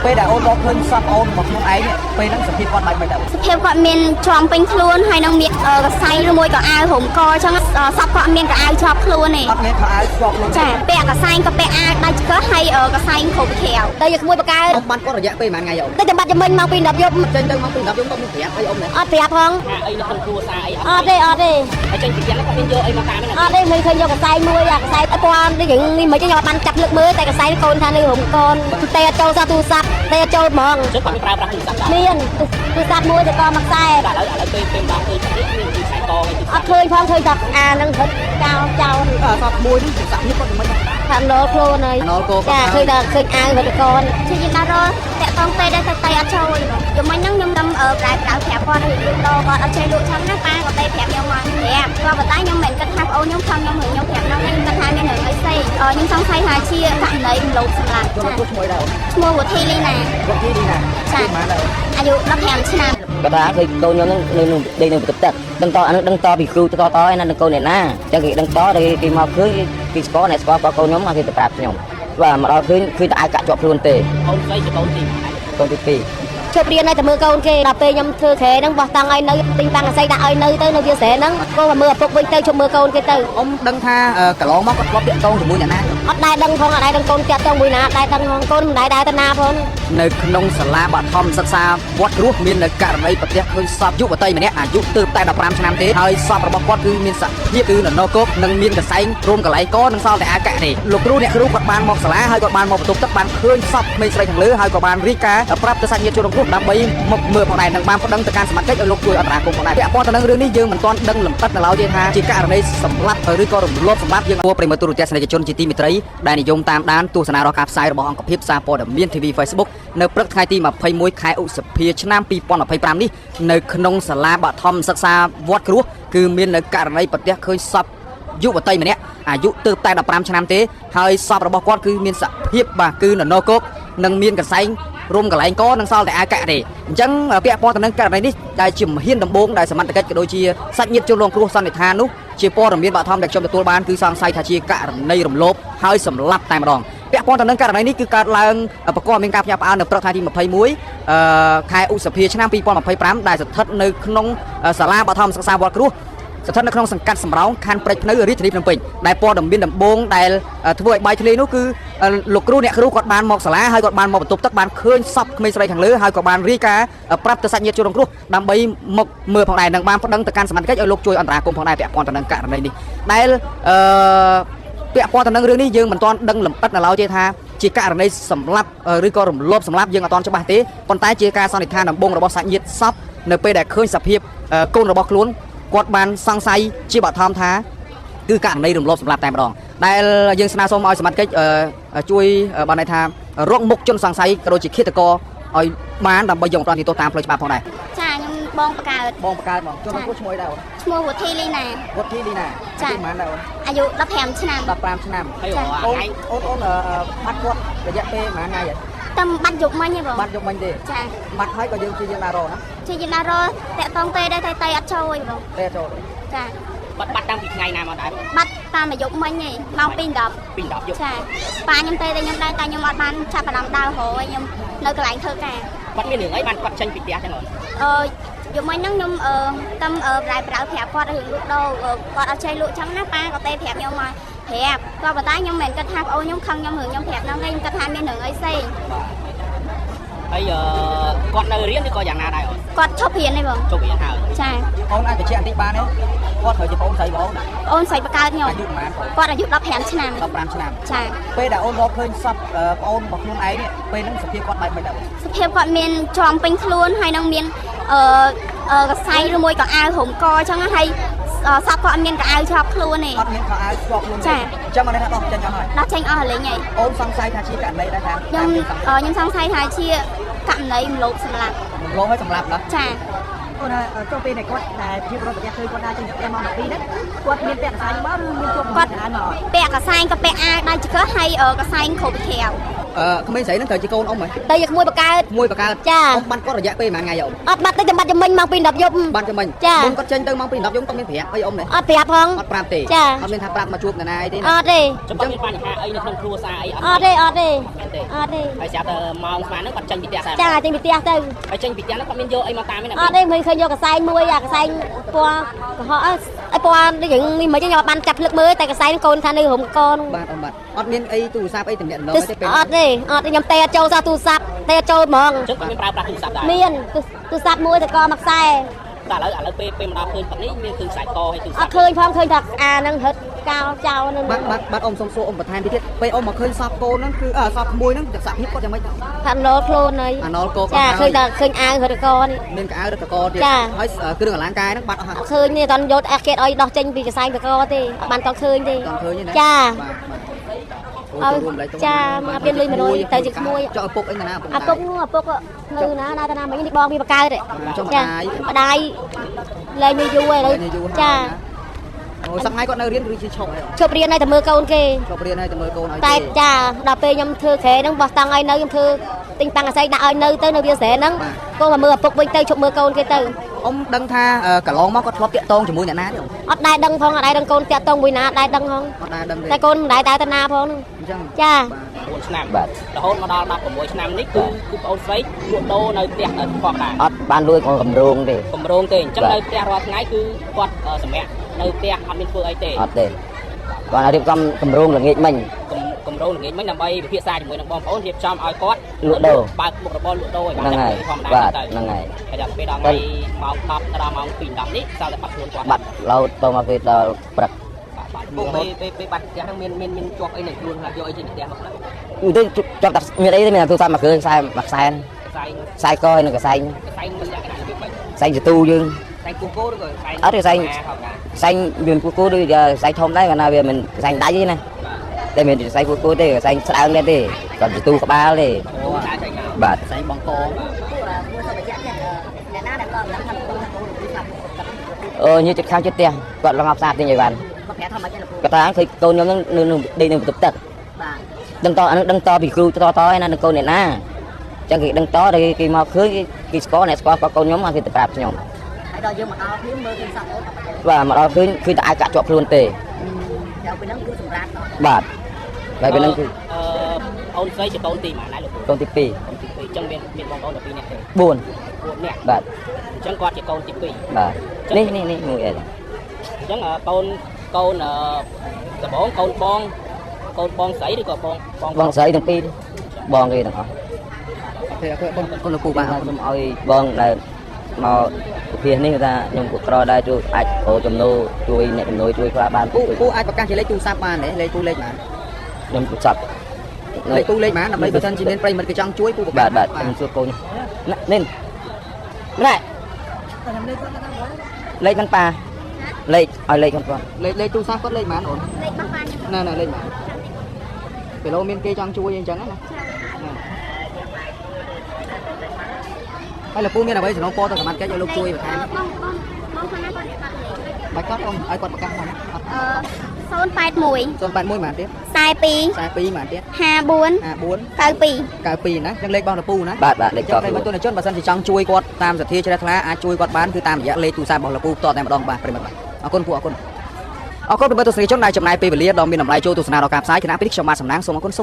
ពេលដែលអូនរកឃើញសពអូនមកខ្លួនឯងពេលហ្នឹងសភាពគាត់បែបម៉េចដែរសភាពគាត់មានជាប់ពេញខ្លួនហើយនឹងមានកសែងឬមួយក៏អាវរុំកអញ្ចឹងសពគាត់មានកអាវជាប់ខ្លួនទេអត់មានខោអាវជាប់ខ្លួនចាពាក់កសែងក៏ពាក់អាវដៃឆ្កឹះហើយកសែងគ្រប់ក្រៅទៅយកមួយបកើអូនបានគាត់រយៈពេលប៉ុន្មានថ្ងៃអូនទៅតែបាត់ចំណេញមកពី10យប់ចេញទៅមកពី10យប់ទៅប្រាប់អីអូនអត់ប្រាប់ផងអីនៅក្នុងគ្រួសារអីអត់ទេហើយចេញពីយ៉ាងគាត់មានយកអីមកតាមហ្នឹងអត់ទេមិនឃើញយកកសែងមួយអាកសែងអត់ពាន់នេះយើងនេះមិនខ្ញុំបានចាប់លើកមើលតែកសែងកូនថានៅរុំកូនតែអត់ចូលទូរស័ព្ទតែអត់ចូលហ្មងជិះគាត់ប្រើប្រាស់ទូរស័ព្ទមានទូរស័ព្ទមួយទៅក៏មកខ្សែឥឡូវពេលដល់ឃើញនេះមានទីខ្សែកអត់ឃើញផងឃើញតែអានឹងហិតចោលសពមួយនេះសាក់នេះគាត់មិនថាណូលខ្លួនហើយចាឃើញតែឃើញអាវវត្តកូនជិះយើងដល់តាក់តងទេដែរតែអត់ចូលខ្ញុំមិញហ្នឹងខ្ញុំតាមប្រែប្រាប់គាត់រៀបលោកគាត់អត់ចេះលក់ឆាំណាប៉ាគាត់ទៅប្រាប់ខ្ញុំមកប្រាប់គាត់ប៉ុន្តែខ្ញុំមិនគិតថាបងអូនខ្ញុំខំខ្ញុំប្រាប់ហ្នឹងខ្ញុំគិតថាមានរឿងអីផ្សេងខ្ញុំសង្ស័យថាជាករណីរំលោភសម្លាប់ចាឈ្មោះដែរឈ្មោះវុធីលីណាចាបានដែរអាយុ15ឆ្នាំកតាឃើញកូនខ្ញុំហ្នឹងនៅដេកនៅបន្ទប់ទឹកដឹងតអានោះដឹងតពីគ្រូតឯណានឹងកូនអ្នកណាចឹងគេដឹងតគេមកឃើញគេស្គាល់អ្នកស្គាល់កូនខ្ញុំមកគេទៅប្រាប់ខ្ញុំបាទមកដល់ឃើញតែអាវកាក់ជាប់ខ្លួនទេកូនស្រីជាកូនទី2ជប់រៀនឲ្យតែមើលកូនគេដល់ពេលខ្ញុំធ្វើខែហ្នឹងបោះតង់ឲ្យនៅទិញតាំងអាស័យដាក់ឲ្យនៅទៅនៅវាស្រែហ្នឹងក៏មកមើលឪពុកវិញទៅជប់មើលកូនគេទៅអ៊ំដឹងថាកន្លងមកគាត់ធ្លាប់តាក់ទងជាមួយអ្នកណាអត់ដែរដឹងផងអត់ដែរដឹងកូនតាក់ទងមួយណាដែរដឹងផងកូនមិនដែរទៅណាផងនៅក្នុងសាលាបឋមសិក្សាវត្តរស់មាននៅករណីប្រទះឃើញសពយុវតីម្នាក់អាយុទើបតែ15ឆ្នាំទេហើយសពរបស់គាត់គឺមានសភាពគឺនរកោកនិងមានកសែងរុំកន្លែងកនិងសល់តែអាកាក់ទេលោកគ្រូអ្នកគ្រូគាត់បានមកសាលាហើយគាត់បានមកបន្ទប់ទឹកបានឃើញសពក្មេងស្រីខាងលើហើយក៏បានរីកាប្រាប់ទៅសាច់ញាតិជនក្នុងក្រុមដើម្បីមកមើលផងដែរនឹងបានប្តឹងទៅកាន់សមាជិកឲ្យលោកជួយអន្តរាគមន៍ផងដែរពាក់ព័ន្ធទៅនឹងរឿងនេះយើងមិនទាន់ដឹងលម្អិតនៅឡើយទេថាជាករណីសម្លាប់ឬក៏រំលោភសម្លាប់យើងគួរប្រិមត្តទូរទស្សនិកជនជាទីមេត្រីដែលនិយមតាមដានទស្សនារាល់ការផ្សាយរបស់អង្គភាពសារព័ត៌មាន TV Facebook នៅព្រឹកថ្ងៃទី21ខែឧសភាឆ្នាំ2025នេះនៅក្នុងសាលាបឋមសិក្សាវត្តគ្រោះគឺមាននៅករណីប្រទះឃើញសពយុវតីម្នាក់អាយុទើបតែ15ឆ្នាំទេហើយសពរបស់គាត់គឺមានសភាពបាទគឺនរកោកនិងមានកសែងរុំកន្លែងកនិងសល់តែអាវកាក់ទេអញ្ចឹងពាក់ព័ន្ធទៅនឹងករណីនេះដែលជាមហានដំបូងដែលសមត្ថកិច្ចក៏ដូចជាសាច់ញាតិជនរងគ្រោះសន្និដ្ឋាននោះជាព័ត៌មានបឋមដែលខ្ញុំទទួលបានគឺសង្ស័យថាជាករណីរំលោភហើយសម្លាប់តែម្ដងពាក់ព័ន្ធទៅនឹងករណីនេះគឺកើតឡើងប្រកបមានការផ្ញើផ្អើលនៅព្រឹកថ្ងៃទី21ខែឧសភាឆ្នាំ2025ដែលស្ថិតនៅក្នុងសាលាបឋមសិក្សាវត្តគ្រោះស្ថិតនៅក្នុងសង្កាត់សំរោងខណ្ឌព្រែកភ្នៅរាជធានីភ្នំពេញដែលព័ត៌មានដំបូងដែលធ្វើឲ្យបាយធ្លីនោះគឺលោកគ្រូអ្នកគ្រូគាត់បានមកសាលាហើយគាត់បានមកបន្ទប់ទឹកបានឃើញសពក្មេងស្រីខាងលើហើយក៏បានរាយការណ៍ប្រាប់ទៅសាច់ញាតិជនរងគ្រោះដើម្បីមកមើលផងដែរនឹងបានប្តឹងទៅកាន់សមាជិកឲ្យលោកជួយអន្តរាគមន៍ផងដែរពាក់ព័ន្ធទៅនឹងករណីនេះដែលពាក់ព័ន្ធទៅនឹងរឿងនេះយើងមិនទាន់ដឹងលម្អិតនៅឡើយទេថាជាករណីសម្លាប់ឬក៏រំលោភសម្លាប់យើងអត់ទាន់ច្បាស់ទេប៉ុន្តែជាការសន្និដ្ឋានដំបូងរបស់សាច់ញាតិសពនៅពេលដែលឃើញសភាពកូនរបស់ខ្លួនគាត់បានសង្ស័យជាបឋមថាគឺករណីរំលោភសម្លាប់តែម្ដងដែលយើងស្នើសុំឲ្យសមាជិកជួយបានន័យថារកមុខជនសង្ស័យក៏ដូចជាឃាតករឲ្យបានដើម្បីយកប្រតិទោសតាមផ្លូវច្បាប់ផងដែរចាខ្ញុំបងបង្កើតបងជនរងគ្រោះឈ្មោះអីដែរឈ្មោះវុធីលីណាចាប៉ុន្មានដែរអាយុ15ឆ្នាំ15ឆ្នាំអូនបាត់គាត់រយៈពេលប៉ុន្មានថ្ងៃតែបាត់យប់មិញទេបងបាត់យប់មិញទេចាបាត់ហើយក៏យើងជាយើងណារណាជាយើងណារតាក់តងទេដែរតែអត់ចូលទេបងតែចូលចាបាត់តាំងពីថ្ងៃណាមកដែរបាត់តាមមួយយប់មិញទេម៉ោង2:10យប់ចាប៉ាខ្ញុំទេខ្ញុំដែរតែខ្ញុំអត់បានចាប់អារម្មណ៍ដើររហូតខ្ញុំនៅកន្លែងធ្វើការគាត់មានរឿងអីបានគាត់ចេញពីផ្ទះចឹងហ៎យប់មិញហ្នឹងខ្ញុំតាមប្រែប្រាប់គាត់រឿងលក់ដូរគាត់អត់ចេះលក់ចឹងណាប៉ាក៏ទេប្រាប់ខ្ញុំមកប្រាប់ក៏ប៉ុន្តែខ្ញុំមិនគិតថាបងអូនខ្ញុំខឹងខ្ញុំរឿងខ្ញុំប្រាប់ហ្នឹងឯងគាត់ថាមានរឿងអីផ្សេងហើយគាត់នៅរៀនឬក៏យ៉ាងណាដែរគាត់ឈប់រៀនទេបងឈប់រៀនហើយចាអូនអាចបញ្ជាក់បន្តិចបានទេគាត់ត្រូវជាបងស្រីបងអូនស្រីបកើតខ្ញុំអាយុប៉ុន្មានគាត់អាយុ15ឆ្នាំ15ឆ្នាំចាពេលដែលអូនរកឃើញសពបងអូនរបស់ខ្លួនឯងពេលហ្នឹងសភាពគាត់បែបម៉េចដែរសភាពគាត់មានជាប់ពេញខ្លួនហើយនឹងមានកសែងឬមួយក៏អាវរុំកអញ្ចឹងហើយសពគាត់អត់មានកអាវជាប់ខ្លួនទេអត់មានខោអាវជាប់ខ្លួនទេចាអញ្ចឹងមកថាដោះចេញអស់ហើយដោះចេញអស់ហើយលេងហើយអូនសង្ស័យថាជាករណីដែរថាខ្ញុំសង្ស័យថាជាករណីរំលោភសម្លាប់ហើយសម្លាប់ណាចាអូនចូលពេលនេះគាត់ដែលជាប្រវត្តិឃើញគាត់ដើរចេញពីផ្ទះមក12ហ្នឹងគាត់មានពាក់កសែងមកឬមានជាប់គាត់ពាក់កសែងក៏ពាក់អាវដៃឆ្កឹះហើយកសែងគ្រប់ក្រៅ ក្មេងស្រីហ្នឹងត្រូវជាកូនអ៊ំហ៎ ទៅយកមួយបកើត មួយបកើត ចា អ៊ំបានគាត់រយៈពេលមួយថ្ងៃអ៊ំ អត់បាត់ទៅចាំបាត់ចាំមិញម៉ោង2 10យប់ បានចាំមិញ ចា មុនគាត់ចេញទៅម៉ោង2 10យប់គាត់មានប្រាប់អីអ៊ំនេះ អត់ប្រាប់ផង អត់ប្រាប់ទេ ចា អត់មានថាប្រាប់មកជួបនរណាអីទេ អត់ទេ ចាំគាត់មានបញ្ហាអីនៅក្នុងគ្រួសារអី អត់ទេអត់ទេ ទេ អត់ទេ ហើយស្រាប់តែម៉ោងស្មានហ្នឹងគាត់ចេញពីផ្ទះស្អាត ចាចេញពីផ្ទះទៅ ហើយចេញពីផ្ទះហ្នឹងគាត់មានយកអីមកតាមទេណា អត់ទេមិនឃើញយកកសែងមួយអាកសែងពណ៌កុហកអីពណ៌ដូចនេះមិនខ្ញុំបានចាប់ភ្លឹកមើលតែកសែងកូនថានៅរំកនោះ បាទអ៊ំបាទអត់មានអីទូរស័ព្ទអីតំណាក់តំណងទេពេល អត់ទេអត់ទេខ្ញុំទេអត់ចូលសោះទូរស័ព្ទទេអត់ចូលហ្មង អញ្ចឹងគាត់មានប្រើប្រាស់ទូរស័ព្ទដែរ មានទូរស័ព្ទមួយតែក៏មកខ្សែ តែឥឡូវពេលមកដល់ឃើញគាត់នេះមានគឺខ្សែកហើយទូរ អ ស័ព្ ត់ ទ ឃើញផងឃើញថាអានឹងហិតកោចោលនឹង បាទអ៊ំសុំសួរអ៊ំបន្ថែមតិចទៀតពេលអ៊ំមកឃើញសពកូនហ្នឹងគឺសពក្មួយហ្នឹងសភាពគាត់យ៉ាងម៉េច ថាណលខ្លួនហើយ អាណលក ចាឃើញតែឃើញអាវហិតកនេះ មានកៅរឹកកទៀត ចា ហើយគ្រឿងអលង្ការហ្នឹងបាត់អស់ហើយ ឃើញនេះតន់យកអាគេឲ្យដោះចេញពីកសែងតកទេអត់បានតឃើញទេ អត់ឃើញទេណា ចា បាទ ឲ្យចាមកមានលុយ100ទៅជាក្មួយ ចុះឪពុកអីណាឪពុក អាពុកនោះអាពុកនៅណាណាតាណាមិញនេះបងវាបកើតទេ ចុះ ចា ម្ដាយ ម្ដាយលែងនៅយូរហើយឥឡូវចា អូសប្ងាយគាត់នៅរៀនឬជាឈប់ហើយ ជប់រៀនហើយតែមើលកូនគេ ឈប់រៀនហើយទៅមើលកូនឲ្យ តែចាដល់ពេលខ្ញុំធ្វើក្រែហ្នឹងបោះតង់ឲ្យនៅខ្ញុំធ្វើទិញតាំងអាស័យដាក់ឲ្យនៅទៅនៅវាស្រែហ្នឹងកូនមកមើលឪពុកវិញទៅជប់មើលកូនគេទៅ អ៊ំដឹងថាកន្លងមកគាត់ធ្លាប់តាក់ទងជាមួយអ្នកណាទេ អត់ដែរដឹងផងអត់ដែរដឹងកូនតាក់តងមួយណាអត់ដែរដឹងផង អត់ដែរដឹងទេ តែកូនមិនដែរតែតាណាផងហ្នឹង អញ្ចឹង ចា 4ឆ្នាំ បាទ រហូតមកដល់16ឆ្នាំនេះគឺប្អូនស្រីលក់ដូរនៅផ្ទះគាត់ដែរ អត់បានលួចក្នុងកម្រងទេ កម្រងទេអញ្ចឹងនៅផ្ទះរាល់ថ្ងៃគឺគាត់សម្រាប់នៅផ្ទះអត់មានធ្វើអីទេ អត់ទេគាត់រៀបចំកម្រងល្ងាចមិញ កម្រងល្ងាចមិញដើម្បីពិភាក្សាជាមួយនឹងបងប្អូនរៀបចំឲ្យគាត់ លក់ដូរ បើកមុខរបរលក់ដូរឲ្យបាន ហ្នឹងហើយ ធម្មតា បាទ ទៅ ហ្នឹងហើយ ហើយដល់ពេលដល់ថ្ងៃម៉ោង10ដល់ម៉ោង2 10នេះសៅតែបាត់ខ្លួនគាត់ បាត់ឡូតទៅមកគេដល់ព្រឹក បាទពុកពេលបាត់ផ្ទះហ្នឹងមានជាប់អីនៅខ្លួនខ្លះយកអីចេញពីផ្ទះមកខ្លះ ទៅចង់តែមានអីទេមានទូរស័ព្ទមកគ្រឿងខ្សែមួយខ្សែ ខ្សែ ខ្សែកហើយនឹងខ្សែ ខ្សែមិនលក្ខណៈរបៀបម៉េច ខ្សែចទូយើង ខ្សែគូគោឬក៏ខ្សែ អត់ទេខ្សែ ខ្សែមានគូគូដូចខ្សែធំដែរគាត់ណាវាមិនខ្សែដៃទេណាតែមានខ្សែគូគូទេខ្សែស្ដើងដែរទេគាត់ចទូក្បាលទេ អូខ្សែចៃណា បាទ ផ្សេងបងក ញើចិត្តខាងចិត្តផ្ទះគាត់លងអបសាទទិញអីបាន គាត់ប្រាប់ថាមិនចេះលពូ គាត់ថាឃើញកូនខ្ញុំនឹងនៅដេកនៅបន្ទប់ទឹក បាទ ដឹងតអានឹងដឹងតពីគ្រូតឯណានឹងកូនអ្នកណាចឹងគេដឹងតគេមកឃើញគេស្គាល់អ្នកស្គាល់កូនខ្ញុំមកគេទៅប្រាប់ខ្ញុំ ហើយដល់យើងមកដល់គ្នាមើលឃើញសពអូន បាទមកដល់ឃើញគឺតែអាចកាក់ជាប់ខ្លួនទេ ដល់ពេលហ្នឹងគឺសម្រាប់ដល់ បាទហើយពេលហ្នឹងគឺ អូនស្រីជាកូនទីម៉ាណាលោក កូនទី2 កូនទី2អញ្ចឹងមានបងប្អូន12នាក់ទេ 4 4នាក់ បាទ អញ្ចឹងគាត់ជាកូនទី2 បាទនេះមួយអី អញ្ចឹងកូនដំបងកូនបងស្រីឬក៏បង បងស្រីទាំងពីរបងគេទាំងអស់ ទេអើបងលពូបាទ ខ្ញុំឲ្យបងដែលមកវិភាគនេះថាខ្ញុំក៏ក្រដែរជួយអាចរកចំណូលជួយអ្នកចំណូលជួយខ្លះបាន ពូអាចប្រកាសជាលេខទូរស័ព្ទបានទេលេខពូលេខបាន ខ្ញុំទូរស័ព្ទ លេខពូលេខបានដើម្បីបើសិនជាមានប្រិយមិត្តគេចង់ជួយពូប្រកា បាទ ស បាទខ្ញុំសួរកូននេះម្នាក់លេខខាងប៉ាលេខឲ្យលេខខាងគាត់ លេខទូរស័ព្ទគាត់លេខបានអូន លេខបោះបាន ណែលេខបានពេលលោមានគេចង់ជួយអីចឹងណាហើយលពូមានអ្វីសំណងពរទៅសមត្ថកិច្ចឲ្យលោកជួយបន្ថែម បងខាងណាគាត់បាត់លេខ បាច់គាត់អ៊ំឲ្យគាត់ប្រកាសមកអត់ 081 081បានទៀត 42 42បានទៀត 54 54 92 92ណាចឹងលេខរបស់លពូណា បាទលេខ ចឹ ត ងប្រិយមិត្តជនបើសិនជាចង់ជួយគាត់តាមសទ្ធាជ្រះថ្លាអាចជួយគាត់បានគឺតាមរយៈលេខទូរស័ព្ទរបស់លពូតតែម្ដងបាទប្រិយមិត្តបាទអរគុណពូអរគុណប្រិយមិត្តទស្សនិកជនដែលចំណាយពេលវេលាដ៏មានតម្លៃចូលទស្សនាដល់ការផ្សាយគណៈពេលនេះខ្ញុំបាទសំណាងសូមអរគុណសូម